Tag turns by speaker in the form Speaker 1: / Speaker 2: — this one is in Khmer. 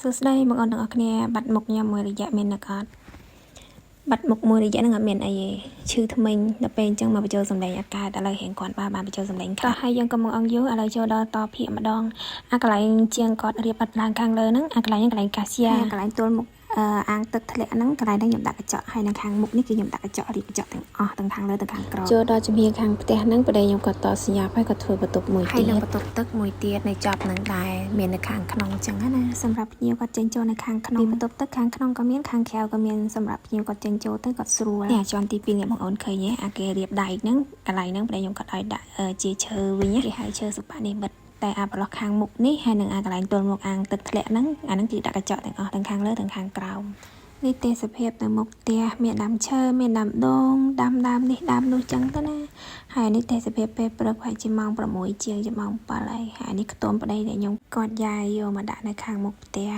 Speaker 1: សួស្តីបងប្អូនទាំងអស់គ្នាបាត់មុខញ៉ាំមួយរយៈមានអ្នកអត់បាត់មុខមួយរយៈហ្នឹងអត់មានអីទេឈឺថ្មិញដល់ពេលអញ្ចឹងមកបញ្ចូលសម្លេងអាកាឥឡូវរៀងគាត់បានបញ្ចូលសម្លេងក៏ហើយយើងក៏មកអង្គយូឥឡូវចូលដល់តភាកម្ដងអាកន្លែងជាងគាត់រៀបបាត់ឡើងខាងលើហ្នឹងអាកន្លែងហ្នឹងកន្លែងកាសៀកន្លែងទល់មុខអាងទឹកធ្លាក់ហ្នឹងកន្លែងហ្នឹងខ្ញុំដាក់កញ្ចក់ហើយនៅខាងមុខនេះគឺខ្ញុំដាក់កញ្ចក់រៀបកញ្ចក់ទាំងអស់ទាំងខាងលើទាំងខាងក្រោមចូលដល់ជំហានខាងផ្ទះហ្នឹងប្តីខ្ញុំក៏តសញ្ញាប់ហើយក៏ធ្វើបន្ទប់មួយទៀតហើយនឹងបន្ទប់ទឹកមួយទៀតនៅចប់ហ្នឹងដែរមាននៅខាងក្នុងអញ្ចឹងណាសម្រាប់ភ្ញៀវគាត់ចេញចូលនៅខាងក្នុងបន្ទប់ទឹកខាងក្នុងក៏មានខាងក្រៅក៏មានសម្រាប់ភ្ញៀវគាត់ចេញចូលទៅគាត់ស្រួលនេះជាន់ទី2អ្នកបងអូនឃើញទេអាគេរៀបដែកហ្នឹងកន្លែងហ្នឹងប្តីខ្ញុំគាត់ឲ្យដាក់ជាឈើវិញគេហៅឈើសុបនិមិត្តតែអាប្រឡោះខាងមុខនេះហើយនឹងអាកន្លែងទល់មុខអាងទឹកធ្លាក់ហ្នឹងអាហ្នឹងគឺដាក់កញ្ចក់ទាំងអស់ទាំងខាងលើទាំងខាងក្រោមនេះទេសភាពនៅមុខផ្ទះមានដើមឈើមានដើមដូងដើមនេះដើមនោះចឹងទៅណាហើយនេះទេសភាពពេលព្រឹកហើយជាម៉ោង6ជាងជាម៉ោង7ហើយនេះខ្ទមប្តីដែលខ្ញុំគាត់យាយយកមកដាក់នៅខាងមុខផ្ទះ